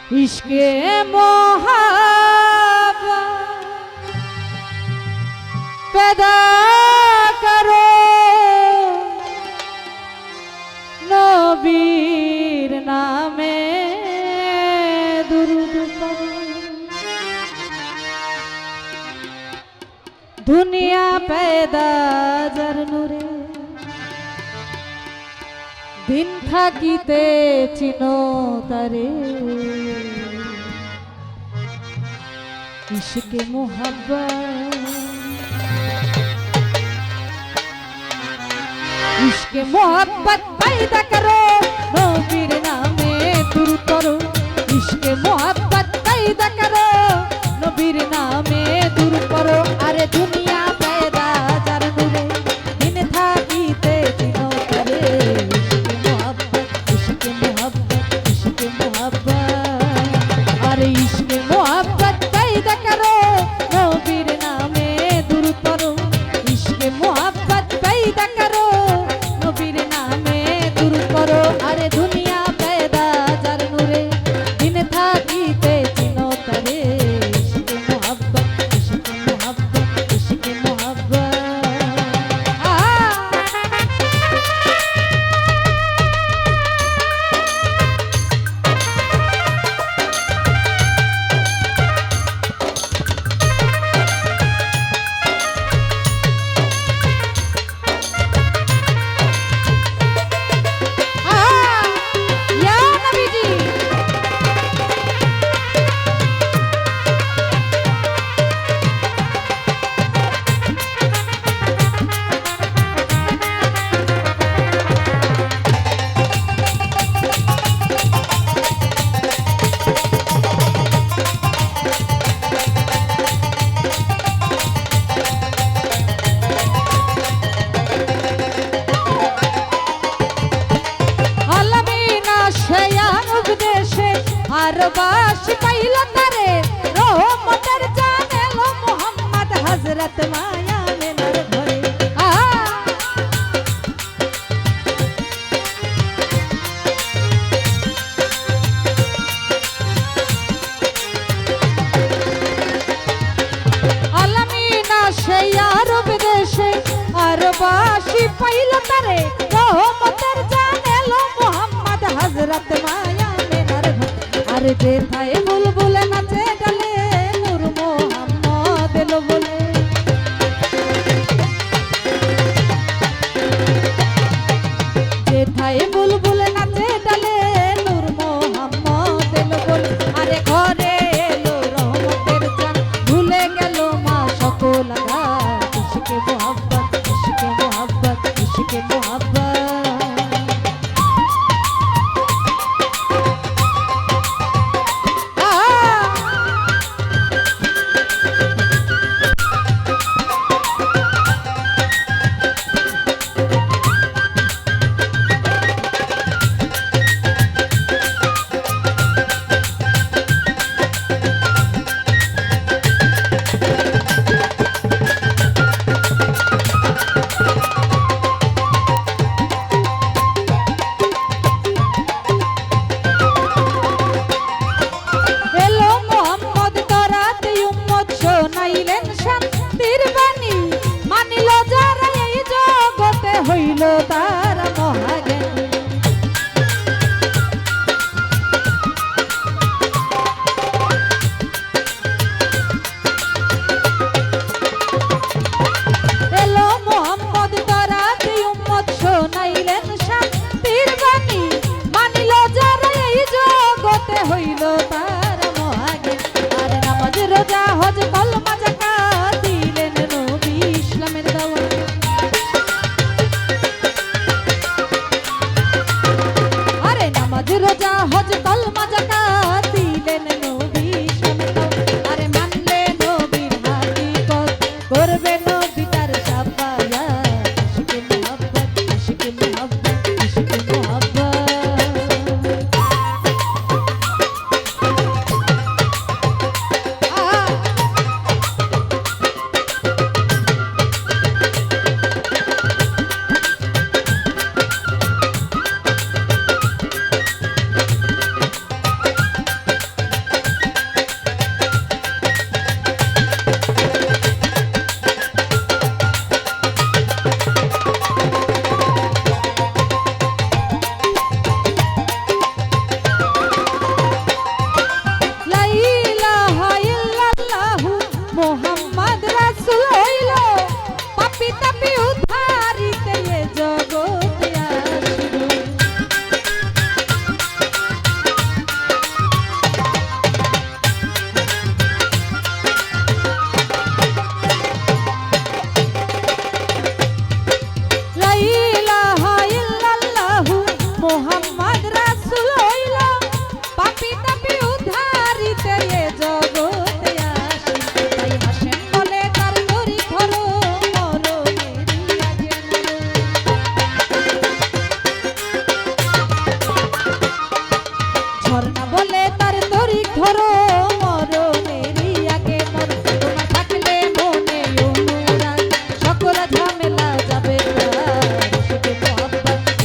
ইশকে মোহাব্বত पैदा करो নবীর নামে দুরূদ পড়ো দুনিয়া पैदा যার নূরে দিন থাকিতে চিনো তারে ইশকে মোহাব্বত इश्के मोहब्बत पैदा करो नबीर नामे दुरूद पढ़ो इश्के मोहब्बत पैदा करो नबीर नामे दुरूद पढ़ो अरे दुनिया पैदा जार नूरे दिन থাকিতে চিনো তারে इश्के मोहब्बत इश्के मोहब्बत अरे इश्के मोहब्बत पैदा करो नबीर नामे दुरूद पढ़ो इश्के मोहब्बत पैदा करो अरे दुनिया पैदा जार नूरे दिन থাকিতে চিনো তারে इश्के मोहब्बत इश्के मोहब्बत इश्के मोहब्बत আরবাসী পাইল তারে রহমতের জান এলো মুহাম্মদ হযরত মায়া মেনার ঘরে আলামিনা সেই আরব দেশে আরবাসী পাইল তারে রহমতের জান এলো মুহাম্মদ হযরত মায়া अरे जेठाए बुलबुल नाचे डाले नूर मोहम्मद एलो बोले जेठाए बुलबुल नाचे डाले नूर मोहम्मद एलो बोले अरे घरे एलो रहमतेर जान भूले गेल मा सकल आघात इश्के मोहब्बत इश्के मोहब्बत इश्के मोहब्बत হইল তার মহাজ্ঞানী এলো মোহাম্মদ তরাতে উম্মত শোনাইলেন শান্তির বাণী মানিল যারা এই জগতে হইল তার মহাজ্ঞানী আর নামাজ রোজা হজ কলমা যাকাত দিলেন নবী ইসলামের দাওয়াত রোজা হজ কলমা যাকাত দিলেন নবী শামিল আরে মানলে নবীর হাকিকত করবে নবী তার শাফায়াত ইশকে মোহাব্বত ইশকে মোহাব্বত ইশকে মোহাব্বত ঝর্ণা বলে তার তরিক ধরো মরণেরই আগে মর তোমার থাকলে মনে অনুরাগ সকল ঝামেলা যাবে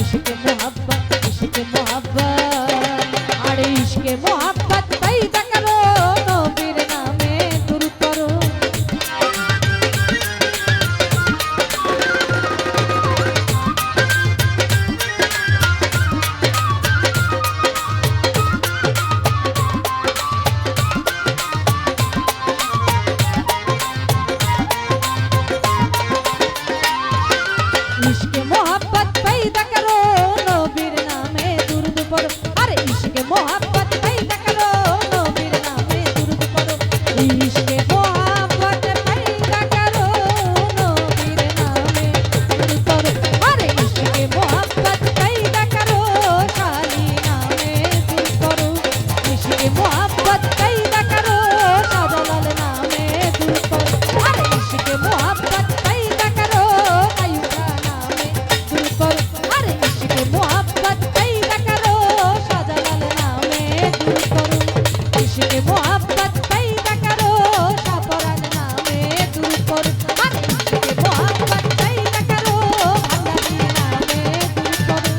ইশকে মোহাব্বত ইশকে মোহাব্বত আরে ইশকে মোহাব্বত পয়দা করো নবীর নামে দুরূদ পড়ো इश्क मोहब्बत पैदा करो नबीर नामे दुरूद पढ़ो अरे इश्क मोहब्बत पैदा करो नबीर नामे दुरूद पढ़ो इश्क मोहब्बत पैदा करो नबीर नामे दुरूद पढ़ो अरे इश्क मोहब्बत पैदा करो शाली नामे दुरूद पढ़ो इश्क मोहब्बत पैदा करो शाहजालाल नामे दुरूद पढ़ो अरे इश्क मोहब्बत पैदा करो मोहब्बत पैदा करो शाहजालाल नामे दुरूद पढ़ो इश्क मोहब्बत पैदा करो शाहपरान नामे दुरूद पढ़ो अरे इश्क मोहब्बत पैदा करो भावनाली नामे दुरूद पढ़ो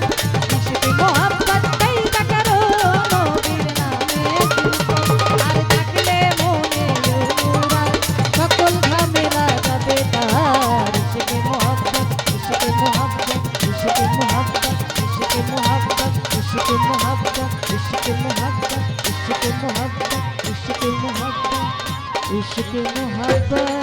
इश्क मोहब्बत पैदा करो नबीर नामे दुरूद पढ़ो আর থাকলে মনে অনুরাগ সকল ঝামেলা যাবে তার ইশ্ক মোহব্বত ইশ্ক মোহব্বত इश्क मोहब्बत इश्क मोहब्बत इश्क मोहब्बत इश्क मोहब्बत इश्क मोहब्बत इश्क मोहब्बत इश्क मोहब्बत